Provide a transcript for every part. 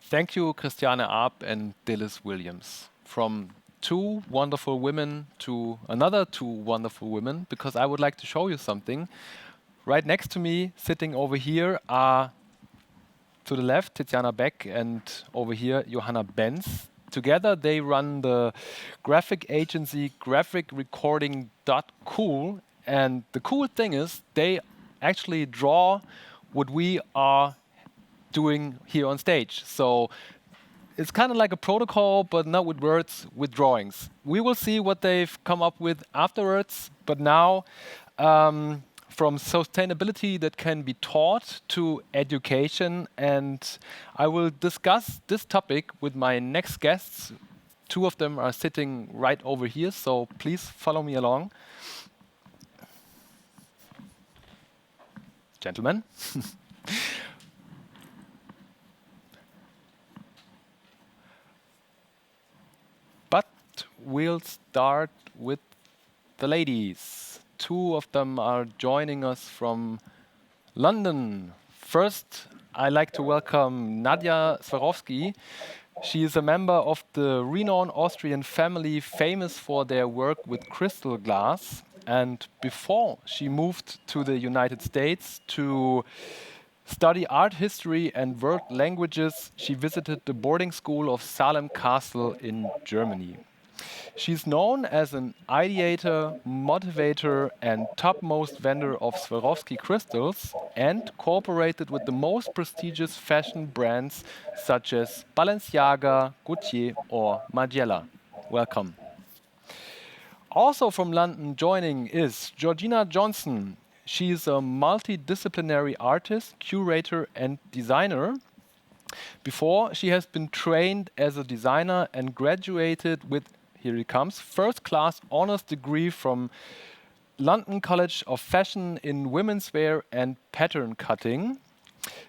Thank you, Christiane Arp and Dilys Williams. From two wonderful women to another two wonderful women, because I would like to show you something. Right next to me, sitting over here, are to the left, Tiziana Beck, and over here, Johanna Benz. Together, they run the graphic agency graphicrecording.cool. And the cool thing is, they actually draw what we are doing here on stage. So it's kind of like a protocol, but not with words, with drawings. We will see what they've come up with afterwards, but now from sustainability that can be taught to education, and I will discuss this topic with my next guests. Two of them are sitting right over here, so please follow me along. Gentlemen. But we'll start with the ladies. Two of them are joining us from London. First, I'd like to welcome Nadja Swarovski. She is a member of the renowned Austrian family famous for their work with crystal glass. And before she moved to the United States to study art history and world languages, she visited the boarding school of Salem Castle in Germany. She's known as an ideator, motivator, and topmost vendor of Swarovski crystals, and cooperated with the most prestigious fashion brands such as Balenciaga, Gaultier, or Margiela. Welcome. Also from London joining is Georgina Johnson. She is a multidisciplinary artist, curator, and designer. Before, she has been trained as a designer and graduated with, here it comes, first-class honors degree from London College of Fashion in women's wear and pattern cutting.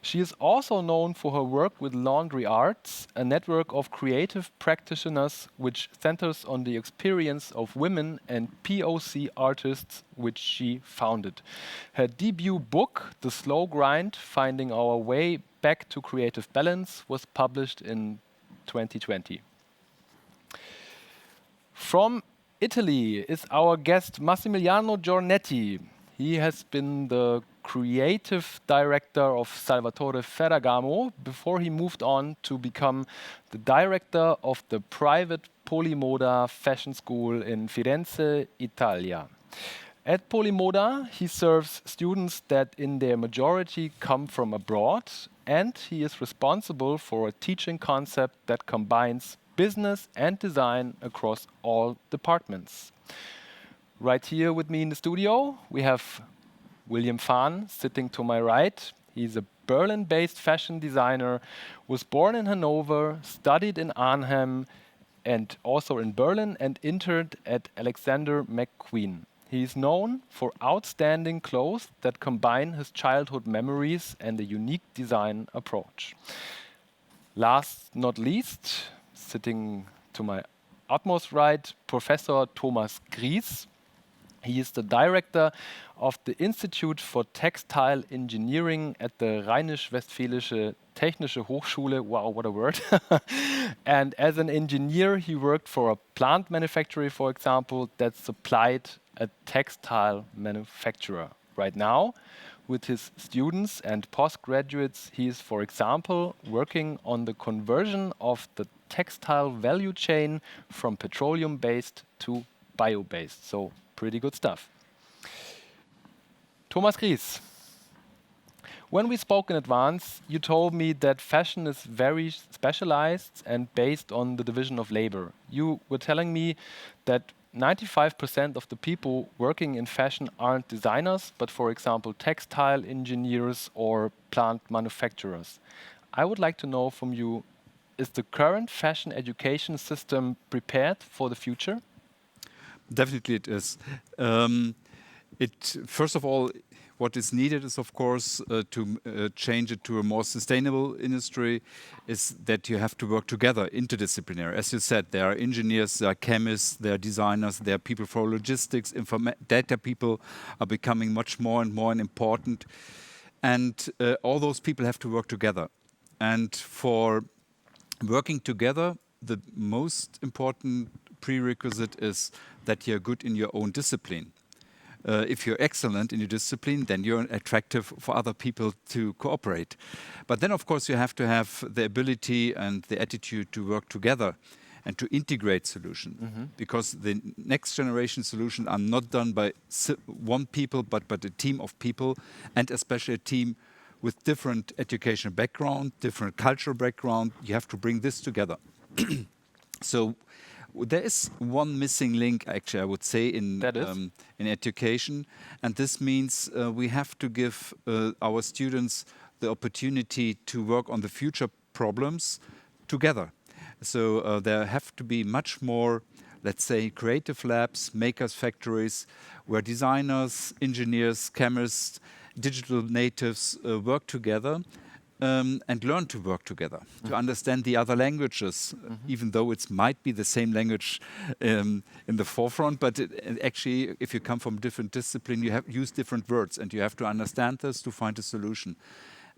She is also known for her work with Laundry Arts, a network of creative practitioners which centers on the experience of women and POC artists, which she founded. Her debut book, The Slow Grind: Finding Our Way Back to Creative Balance, was published in 2020. From Italy is our guest Massimiliano Giornetti. He has been the creative director of Salvatore Ferragamo before he moved on to become the director of the private Polimoda fashion school in Firenze, Italia. At Polimoda, he serves students that in their majority come from abroad, and he is responsible for a teaching concept that combines business and design across all departments. Right here with me in the studio, we have William Fahn sitting to my right. He's a Berlin-based fashion designer, was born in Hanover, studied in Arnhem, and also in Berlin, and interned at Alexander McQueen. He is known for outstanding clothes that combine his childhood memories and a unique design approach. Last not least, sitting to my utmost right, Professor Thomas Gries. He is the director of the Institute for Textile Engineering at the Rheinisch-Westfälische Technische Hochschule. Wow, what a word. And as an engineer, he worked for a plant manufacturer, for example, that supplied a textile manufacturer. Right now, with his students and postgraduates, he is, for example, working on the conversion of the textile value chain from petroleum-based to bio-based. So pretty good stuff. Thomas Gries, when we spoke in advance, you told me that fashion is very specialized and based on the division of labor. You were telling me that 95% of the people working in fashion aren't designers, but for example, textile engineers or plant manufacturers. I would like to know from you, is the current fashion education system prepared for the future? Definitely it is. First of all, what is needed is, of course, to change it to a more sustainable industry, is that you have to work together, interdisciplinary. As you said, there are engineers, there are chemists, there are designers, there are people for logistics, data people are becoming much more and more important. And all those people have to work together. And for working together, the most important prerequisite is that you're good in your own discipline. If you're excellent in your discipline, then you're attractive for other people to cooperate. But then, of course, you have to have the ability and the attitude to work together and to integrate solutions. Because the next generation solutions are not done by one people, but by a team of people, and especially a team with different educational background, different cultural background. You have to bring this together. So there is one missing link, actually, I would say, in education, and this means we have to give our students the opportunity to work on the future problems together. So there have to be much more, let's say, creative labs, makers factories, where designers, engineers, chemists, digital natives work together. And learn to work together, to understand the other languages, even though it might be the same language in the forefront. But actually, if you come from different discipline, you have use different words, and you have to understand this to find a solution.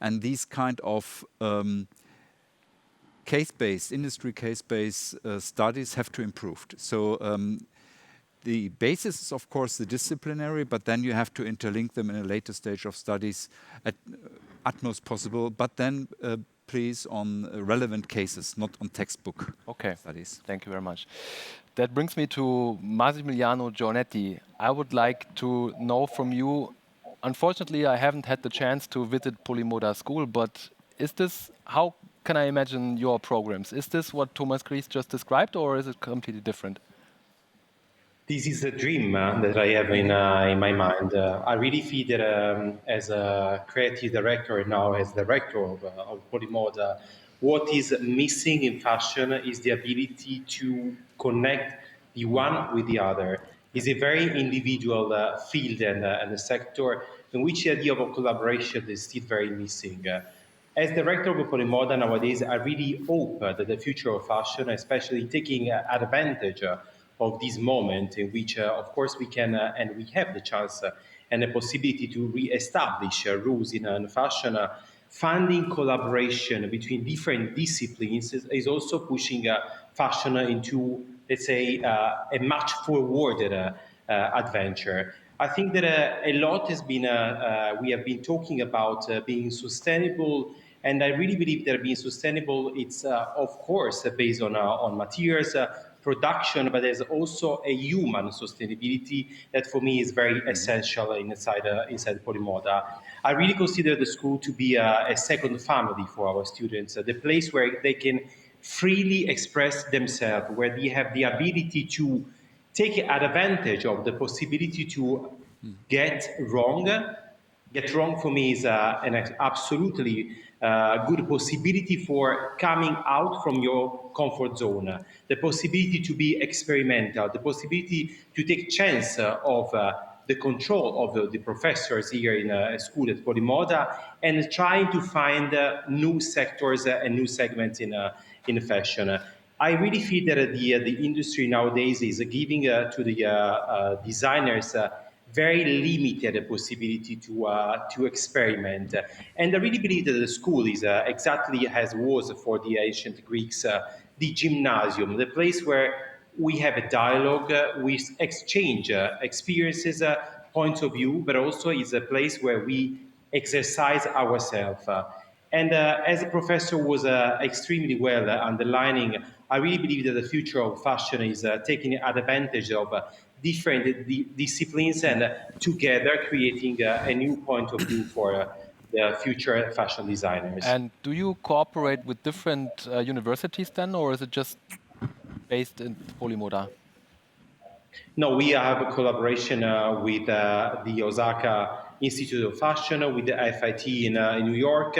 And these kind of case-based, industry case-based studies have to improve. So the basis is, of course, the disciplinary, but then you have to interlink them in a later stage of studies at utmost possible, but then please on relevant cases, not on textbook studies. Thank you very much. That brings me to Massimiliano Giornetti. I would like to know from you, unfortunately, I haven't had the chance to visit Polimoda school, but is this, how can I imagine your programs? Is this what Thomas Gries just described, or is it completely different? This is a dream that I have in my mind. I really feel that as a creative director and now as director of Polimoda, what is missing in fashion is the ability to connect the one with the other. It's a very individual field and a sector in which the idea of collaboration is still very missing. As director of Polimoda nowadays, I really hope that the future of fashion, especially taking advantage of this moment in which, of course, we can and we have the chance and the possibility to re-establish rules in fashion, finding collaboration between different disciplines is also pushing fashion into, let's say, a much forwarded adventure. I think that a lot has been, we have been talking about being sustainable, and I really believe that being sustainable, it's of course based on materials, production, but there's also a human sustainability that for me is very essential inside Polimoda. I really consider the school to be a second family for our students, the place where they can freely express themselves, where they have the ability to take advantage of the possibility to get wrong. Get wrong for me is an absolutely good possibility for coming out from your comfort zone, the possibility to be experimental, the possibility to take chance of the control of the professors here in a school at Polimoda, and trying to find new sectors and new segments in fashion. I really feel that the industry nowadays is giving to the designers very limited possibility to experiment. And I really believe that the school is exactly as was for the ancient Greeks, the gymnasium, the place where we have a dialogue, we exchange experiences, points of view, but also is a place where we exercise ourselves. And as the professor was extremely well underlining, I really believe that the future of fashion is taking advantage of different disciplines and together creating a new point of view for the future fashion designers. And do you cooperate with different universities then, or is it just based in Polimoda? No, we have a collaboration with the Osaka Institute of Fashion, with the FIT in New York.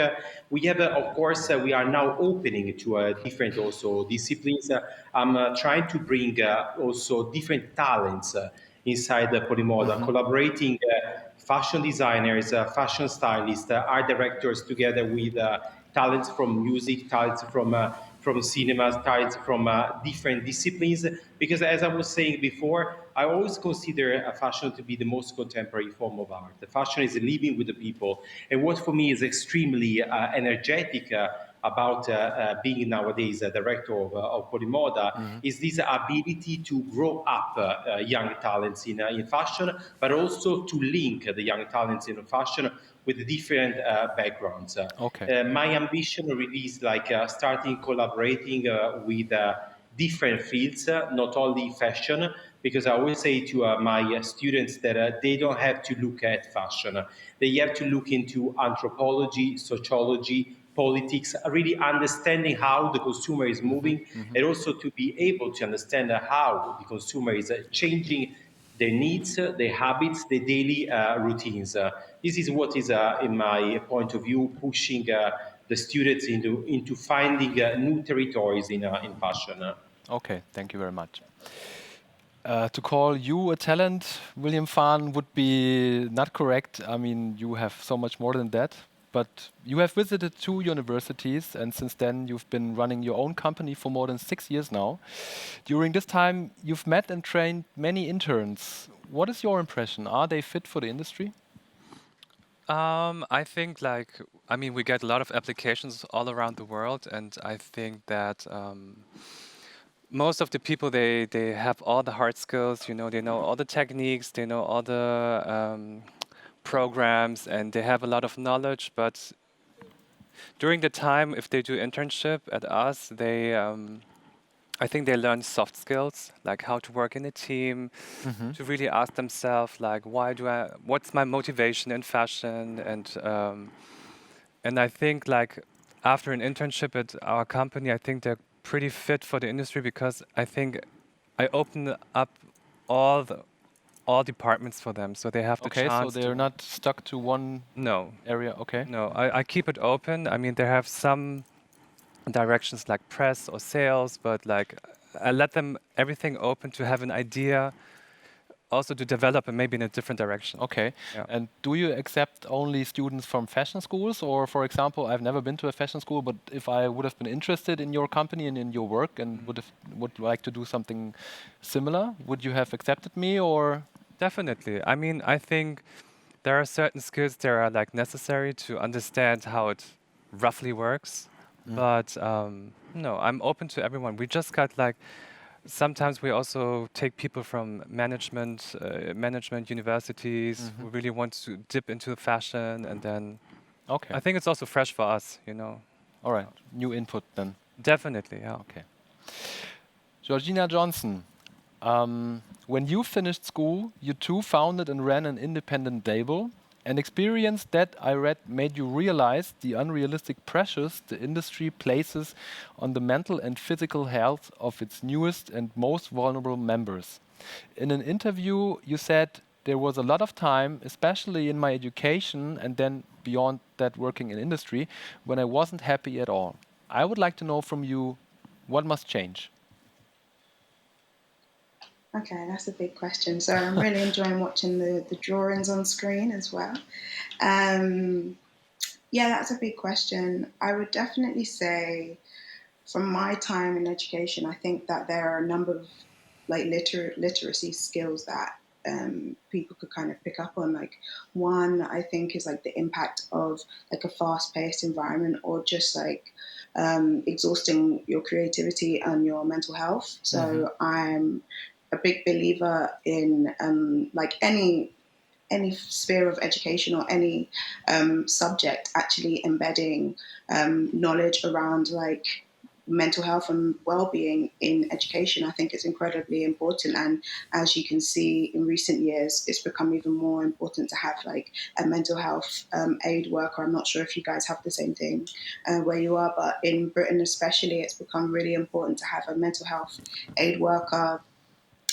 We have, of course, we are now opening to different also disciplines. I'm trying to bring also different talents inside the Polimoda, collaborating fashion designers, fashion stylists, art directors together with talents from music, talents from cinemas, talents from different disciplines. Because as I was saying before, I always consider fashion to be the most contemporary form of art. The fashion is living with the people. And what for me is extremely energetic about being nowadays a director of Polimoda is this ability to grow up young talents in fashion, but also to link the young talents in fashion with different backgrounds. Okay. My ambition really is like starting collaborating with different fields, not only fashion, because I always say to my students that they don't have to look at fashion. They have to look into anthropology, sociology, politics, really understanding how the consumer is moving, and also to be able to understand how the consumer is changing their needs, their habits, their daily routines. This is what is, in my point of view, pushing the students into finding new territories in fashion. Okay, thank you very much. To call you a talent, William Farn, would be not correct. I mean, you have so much more than that. But you have visited 2 universities, and since then you've been running your own company for more than 6 years now. During this time, you've met and trained many interns. What is your impression? Are they fit for the industry? I think we get a lot of applications all around the world, and I think that most of the people they have all the hard skills. They know all the techniques, they know all the programs, and they have a lot of knowledge. But during the time, if they do internship at us, I think they learn soft skills, like how to work in a team, to really ask themselves, like, what's my motivation in fashion? And I think, like, after an internship at our company, I think they're pretty fit for the industry because I think I open up all departments for them, so they have the Okay, so chance they're to. not stuck to one No, area. Okay. no, I keep it open. I mean, they have some directions like press or sales, but like I let them everything open to have an idea, also to develop and maybe in a different direction. Okay. Yeah. And do you accept only students from fashion schools? Or, for example, I've never been to a fashion school, but if I would have been interested in your company and in your work and would like to do something similar, would you have accepted me or? Definitely. I mean, I think there are certain skills that are like necessary to understand how it roughly works. But no, I'm open to everyone. We just got like sometimes we also take people from management universities who really want to dip into fashion, and then Okay. I think it's also fresh for us. All right. New input then. Definitely, yeah. Okay. Georgina Johnson, when you finished school, you too founded and ran an independent label. An experience that I read made you realize the unrealistic pressures the industry places on the mental and physical health of its newest and most vulnerable members. In an interview, you said there was a lot of time, especially in my education and then beyond that working in industry, when I wasn't happy at all. I would like to know from you what must change. Okay, that's a big question. So I'm really enjoying watching the drawings on screen as well. Yeah, that's a big question. I would definitely say from my time in education, I think that there are a number of like literacy skills that people could kind of pick up on. Like one, I think is like the impact of like a fast-paced environment or just like exhausting your creativity and your mental health. So I'm a big believer in like any sphere of education or any subject actually embedding knowledge around like mental health and well-being in education. I think it's incredibly important, and as you can see in recent years it's become even more important to have like a mental health aid worker. I'm not sure if you guys have the same thing where you are, but in Britain especially it's become really important to have a mental health aid worker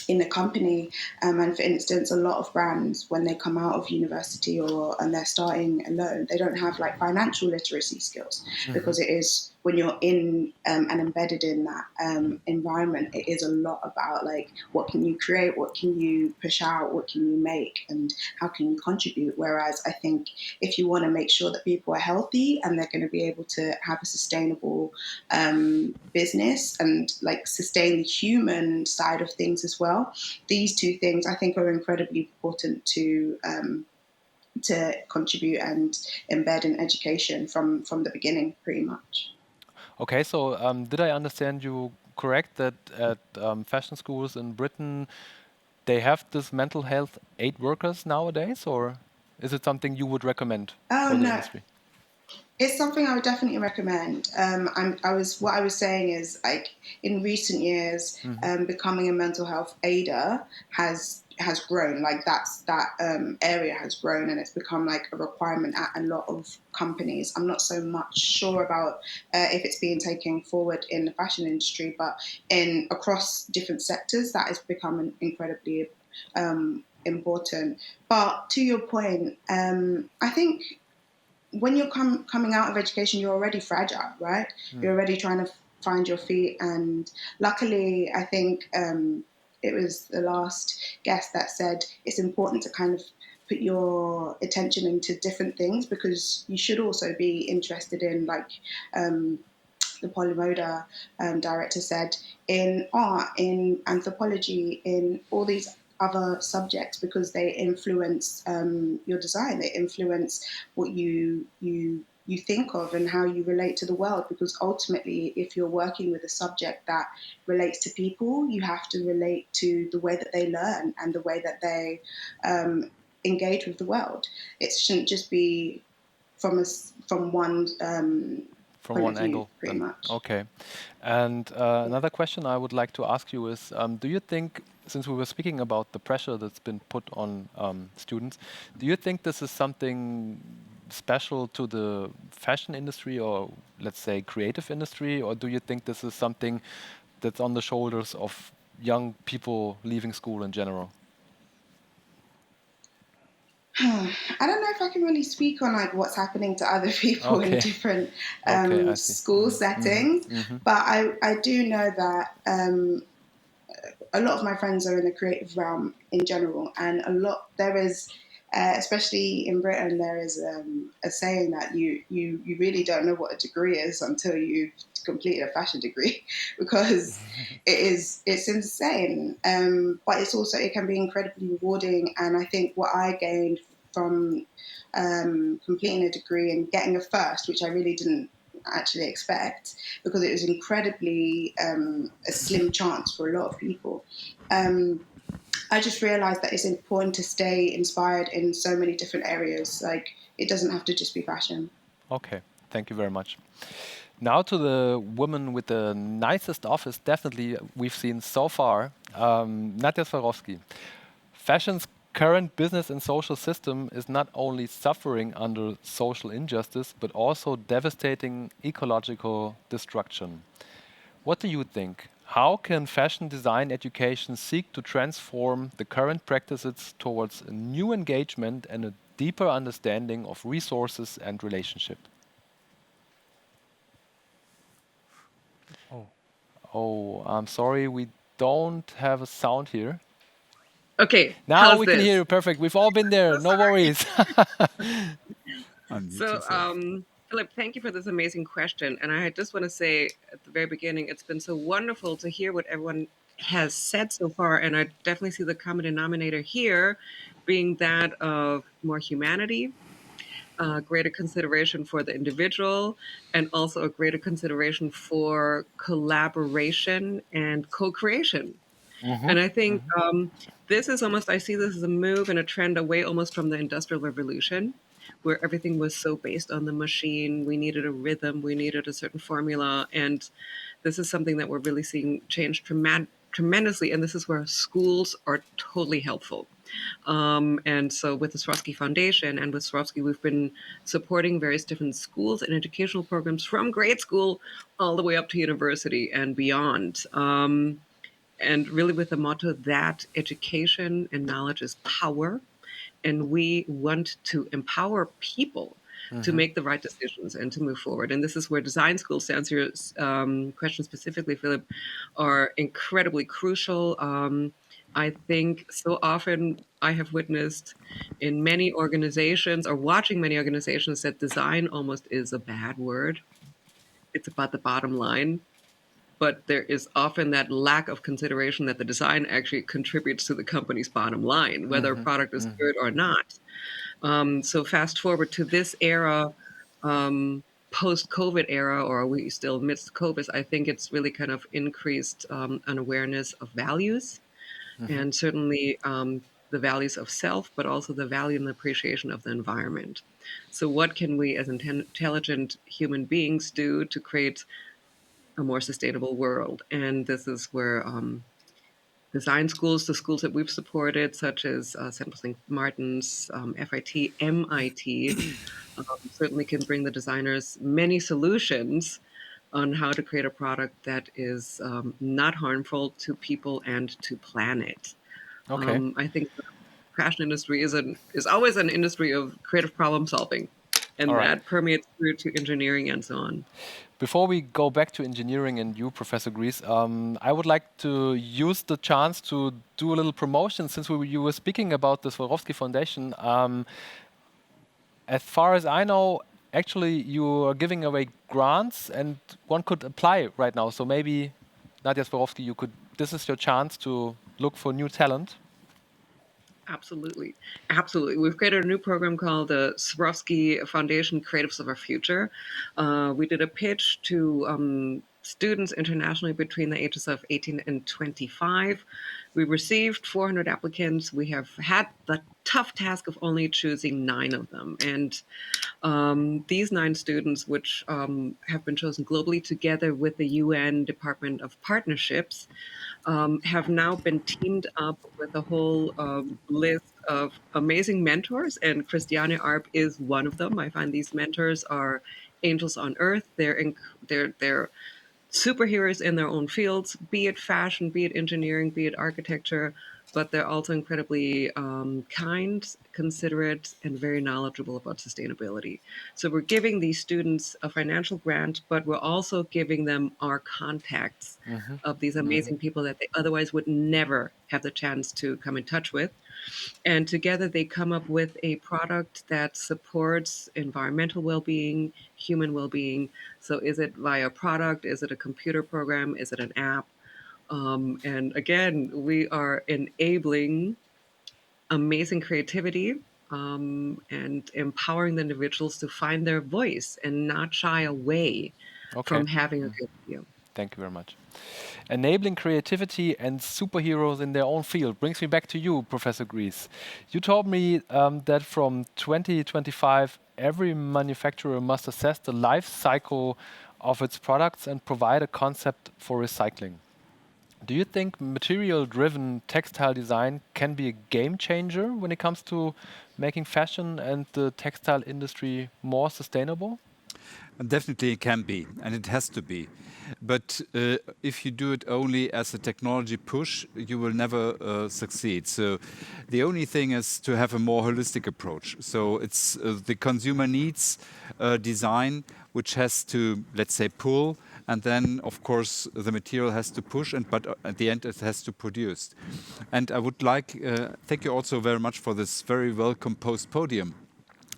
in a company. And for instance, a lot of brands, when they come out of university and they're starting alone, they don't have like financial literacy skills because it is when you're in and embedded in that environment, it is a lot about like what can you create, what can you push out, what can you make, and how can you contribute. Whereas I think if you want to make sure that people are healthy and they're going to be able to have a sustainable business and like sustain the human side of things as well, these two things I think are incredibly important to contribute and embed in education from the beginning, pretty much. Okay, so did I understand you correct that at fashion schools in Britain they have this mental health aid workers nowadays, or is it something you would recommend Oh for the no, industry? it's something I would definitely recommend. What I was saying is, like, in recent years, becoming a mental health aider has grown. Like that area has grown, and it's become like a requirement at a lot of companies. I'm not so much sure about if it's being taken forward in the fashion industry, but in across different sectors, that has become incredibly important. But to your point, I think when you're coming out of education, you're already fragile, right? You're already trying to find your feet. And luckily, I think it was the last guest that said it's important to kind of put your attention into different things, because you should also be interested in, like, the Polimoda director said, in art, in anthropology, in all these other subjects, because they influence your design. They influence what you think of and how you relate to the world. Because ultimately, if you're working with a subject that relates to people, you have to relate to the way that they learn and the way that they engage with the world. It shouldn't just be from one From point one of view, angle, pretty then. much. Okay. And another question I would like to ask you is, do you think, since we were speaking about the pressure that's been put on students, do you think this is something special to the fashion industry, or let's say creative industry, or do you think this is something that's on the shoulders of young people leaving school in general? I don't know if I can really speak on like what's happening to other people in Okay. different Okay, I see. school settings, but I do know that a lot of my friends are in the creative realm in general, and there is, especially in Britain, there is a saying that you really don't know what a degree is until you've completed a fashion degree, because it's insane. But it can be incredibly rewarding, and I think what I gained from completing a degree and getting a first, which I really didn't actually expect, because it was incredibly a slim chance for a lot of people. I just realized that it's important to stay inspired in so many different areas. Like, it doesn't have to just be fashion. Okay, thank you very much. Now to the woman with the nicest office, definitely we've seen so far, Nadja Swarovski. Fashion's current business and social system is not only suffering under social injustice, but also devastating ecological destruction. What do you think? How can fashion design education seek to transform the current practices towards a new engagement and a deeper understanding of resources and relationship? Oh, I'm sorry, we don't have a sound here. Okay, Now how's we can hear this? you perfect. We've all been there. So No sorry. worries. Unmute So, yourself. Philip, thank you for this amazing question. And I just want to say at the very beginning, it's been so wonderful to hear what everyone has said so far. And I definitely see the common denominator here being that of more humanity, greater consideration for the individual, and also a greater consideration for collaboration and co-creation. And I think this is almost, I see this as a move and a trend away almost from the Industrial Revolution, where everything was so based on the machine. We needed a rhythm, we needed a certain formula. And this is something that we're really seeing change tremendously. And this is where schools are totally helpful. And so with the Swarovski Foundation and with Swarovski, we've been supporting various different schools and educational programs from grade school all the way up to university and beyond. And really with the motto that education and knowledge is power, and we want to empower people to make the right decisions and to move forward. And this is where design schools, to answer your question specifically, Philip, are incredibly crucial. I think so often I have witnessed in many organizations or watching many organizations that design almost is a bad word. It's about the bottom line, but there is often that lack of consideration that the design actually contributes to the company's bottom line, whether a product is good or not. So fast forward to this era, post-COVID era, or are we still amidst COVID? I think it's really kind of increased an awareness of values, and certainly the values of self, but also the value and appreciation of the environment. So what can we as intelligent human beings do to create a more sustainable world? And this is where design schools, the schools that we've supported, such as St. Martin's, FIT, MIT, certainly can bring the designers many solutions on how to create a product that is not harmful to people and to planet. Okay. I think the fashion industry is always an industry of creative problem solving, and All right. that permeates through to engineering and so on. Before we go back to engineering and you, Professor Gries, I would like to use the chance to do a little promotion since you were speaking about the Swarovski Foundation. As far as I know, actually you are giving away grants and one could apply right now. So maybe, Nadja Swarovski, this is your chance to look for new talent. Absolutely. Absolutely. We've created a new program called the Swarovski Foundation Creatives of Our Future. We did a pitch to students internationally between the ages of 18 and 25. We received 400 applicants. We have had the tough task of only choosing 9 of them. And these 9 students, which have been chosen globally together with the UN Department of Partnerships, have now been teamed up with a whole list of amazing mentors, and Christiane Arp is one of them. I find these mentors are angels on earth. They're superheroes in their own fields, be it fashion, be it engineering, be it architecture, but they're also incredibly kind, considerate, and very knowledgeable about sustainability. So we're giving these students a financial grant, but we're also giving them our contacts of these amazing people that they otherwise would never have the chance to come in touch with. And together they come up with a product that supports environmental well-being, human well-being. So is it via product? Is it a computer program? Is it an app? And again, we are enabling amazing creativity and empowering the individuals to find their voice and not shy away from having a good idea. Thank you very much. Enabling creativity and superheroes in their own field brings me back to you, Professor Gries. You told me that from 2025, every manufacturer must assess the life cycle of its products and provide a concept for recycling. Do you think material-driven textile design can be a game changer when it comes to making fashion and the textile industry more sustainable? Definitely it can be, and it has to be. But if you do it only as a technology push, you will never succeed. So the only thing is to have a more holistic approach. So it's the consumer needs design, which has to, let's say, pull, and then, of course, the material has to push, but at the end it has to produce. And I would like, thank you also very much for this very well-composed podium.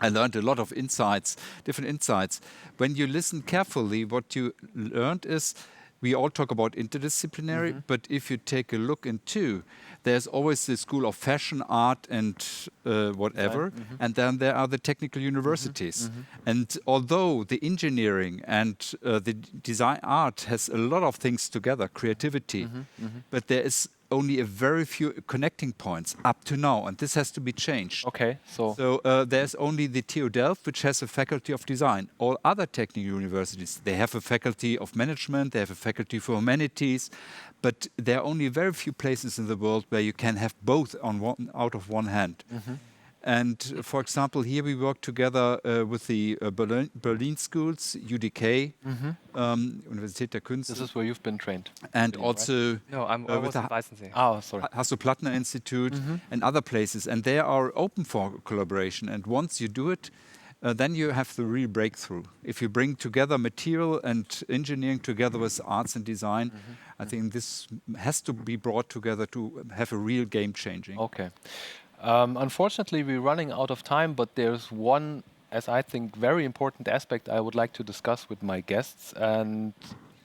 I learned a lot of insights, different insights. When you listen carefully, what you learned is we all talk about interdisciplinary, but if you take a look into, there's always the school of fashion, art, and whatever, and then there are the technical universities. And although the engineering and the design art has a lot of things together, creativity, but there is only a very few connecting points up to now, and this has to be changed. Okay, so there's only the TU Delft, which has a faculty of design. All other technical universities, they have a faculty of management, they have a faculty for humanities, but there are only very few places in the world where you can have both out of one hand. And for example, here we work together with the Berlin schools, UDK, Universität der Künste. This is where you've been trained. And also right? No, I was in Weißensee. Oh, sorry. Hasso-Plattner Institute and other places. And they are open for collaboration. And once you do it, then you have the real breakthrough. If you bring together material and engineering together with arts and design, I think this has to be brought together to have a real game changing. Okay. Unfortunately, we're running out of time, but there's one, as I think, very important aspect I would like to discuss with my guests. And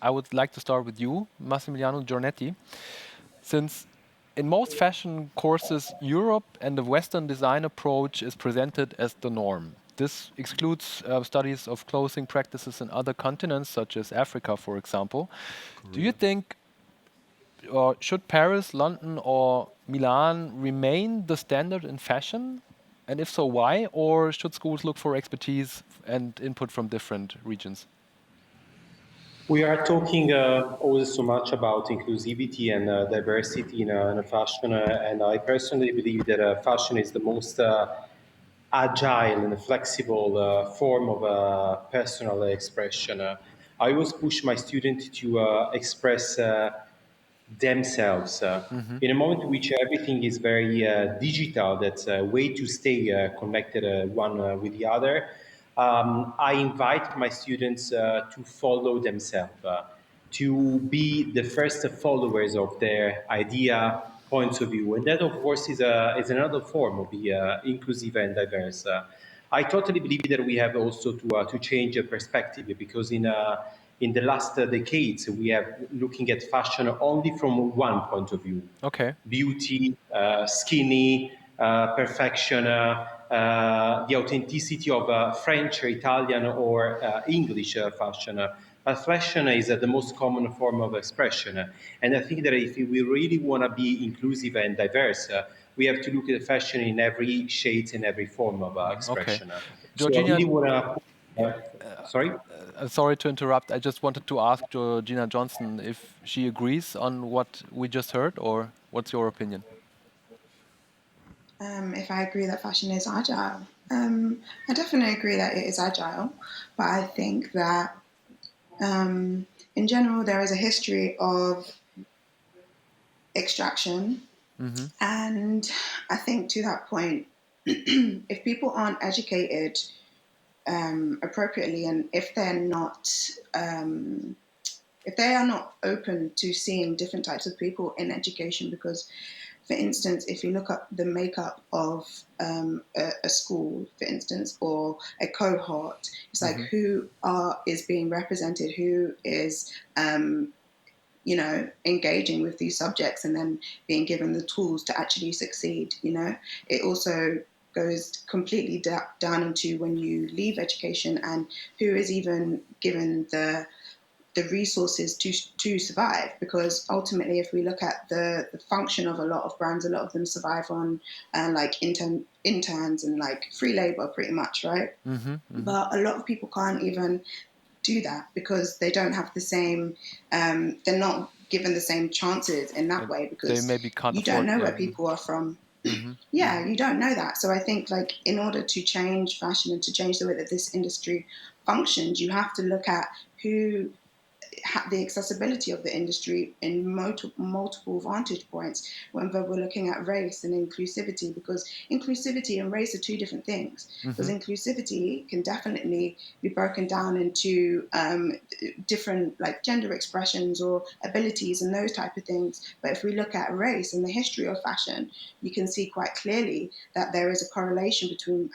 I would like to start with you, Massimiliano Giornetti. Since in most fashion courses, Europe and the Western design approach is presented as the norm. this excludes studies of clothing practices in other continents, such as Africa, for example. Do you think, or should Paris, London, or Milan remain the standard in fashion? And if so, why? Or should schools look for expertise and input from different regions? We are talking always so much about inclusivity and diversity in fashion, and I personally believe that fashion is the most agile and flexible form of personal expression. I always push my students to express themselves. In a moment in which everything is very digital, that's a way to stay connected one with the other, I invite my students to follow themselves, to be the first followers of their idea, points of view. And that, of course, is another form of the inclusive and diverse. I totally believe that we have also to change a perspective because in the last decades we have looking at fashion only from one point of view: Okay. beauty, skinny, perfection, the authenticity of French, or Italian, or English fashion. But fashion is the most common form of expression, and I think that if we really want to be inclusive and diverse, we have to look at fashion in every shade and every form of Okay. expression. So I Georgina, really want to. Sorry. sorry to interrupt. I just wanted to ask Georgina Johnson if she agrees on what we just heard, or what's your opinion? If I agree that fashion is agile, I definitely agree that it is agile, but I think that in general there is a history of extraction, and I think to that point, if people aren't educated appropriately, and if they are not open to seeing different types of people in education, because for instance, if you look up the makeup of a school, for instance, or a cohort, it's like who is being represented, who is engaging with these subjects and then being given the tools to actually succeed. It also goes completely down into when you leave education and who is even given the resources to survive, because ultimately if we look at the function of a lot of brands, a lot of them survive on like interns and like free labor pretty much, right? But a lot of people can't even do that because they don't have the same they're not given the same chances in that way, They because maybe can't you don't afford. know Yeah. where people are from. Yeah, you don't know that. So I think like in order to change fashion and to change the way that this industry functions, you have to look at who the accessibility of the industry in multiple vantage points whenever we're looking at race and inclusivity, because inclusivity and race are two different things. Because inclusivity can definitely be broken down into different like gender expressions or abilities and those type of things. But if we look at race and the history of fashion, you can see quite clearly that there is a correlation between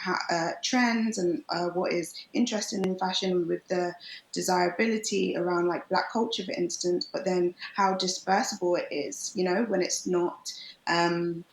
trends and what is interesting in fashion with the desirability around like Black culture, for instance, but then how dispersible it is, when it's not the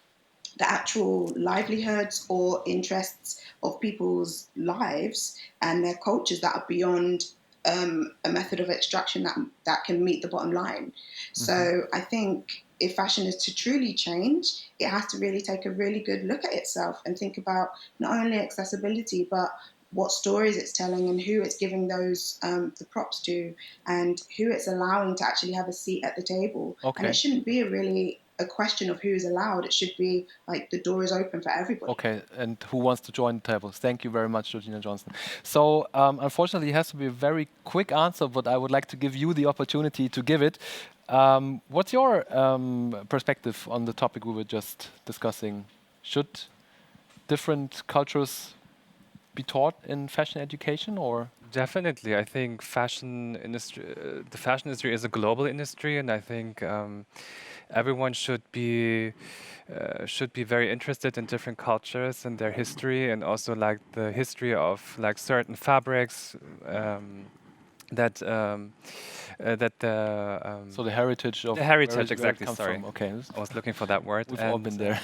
actual livelihoods or interests of people's lives and their cultures that are beyond a method of extraction that can meet the bottom line. So I think if fashion is to truly change, it has to really take a really good look at itself and think about not only accessibility, but what stories it's telling and who it's giving those the props to and who it's allowing to actually have a seat at the table. And it shouldn't be really a question of who is allowed. It should be like the door is open for everybody. Okay, and who wants to join the table? Thank you very much, Georgina Johnson. So, unfortunately, it has to be a very quick answer, but I would like to give you the opportunity to give it. What's your perspective on the topic we were just discussing? Should different cultures be taught in fashion education, or? Definitely, I think the fashion industry is a global industry, and I think everyone should be very interested in different cultures and their history, and also like the history of like certain fabrics, that that So the heritage of the heritage, where it exactly. comes Sorry, from. Okay, I was looking for that word. we've all And been there.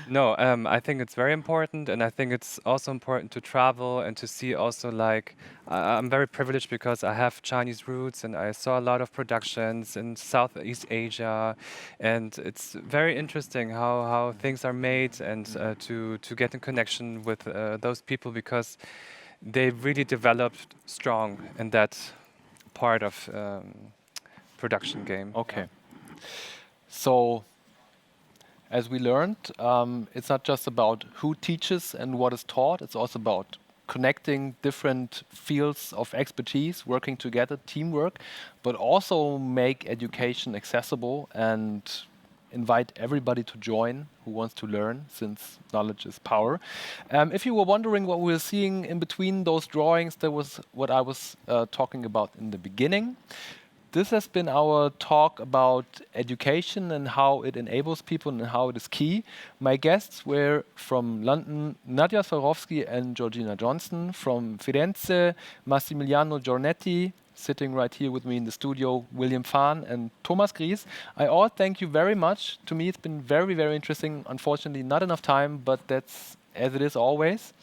no, I think it's very important, and I think it's also important to travel and to see also like I'm very privileged because I have Chinese roots, and I saw a lot of productions in Southeast Asia, and it's very interesting how things are made, and to get in connection with those people because they really developed strong in that part of production game. Okay. So, as we learned, it's not just about who teaches and what is taught, it's also about connecting different fields of expertise, working together, teamwork, but also make education accessible and invite everybody to join who wants to learn, since knowledge is power. If you were wondering what we were seeing in between those drawings, that was what I was talking about in the beginning. This has been our talk about education and how it enables people and how it is key. My guests were from London, Nadja Swarovski and Georgina Johnson; from Firenze, Massimiliano Giornetti; sitting right here with me in the studio, William Fahn and Thomas Gries. I all thank you very much. To me, it's been very, very interesting. Unfortunately, not enough time, but that's as it is always.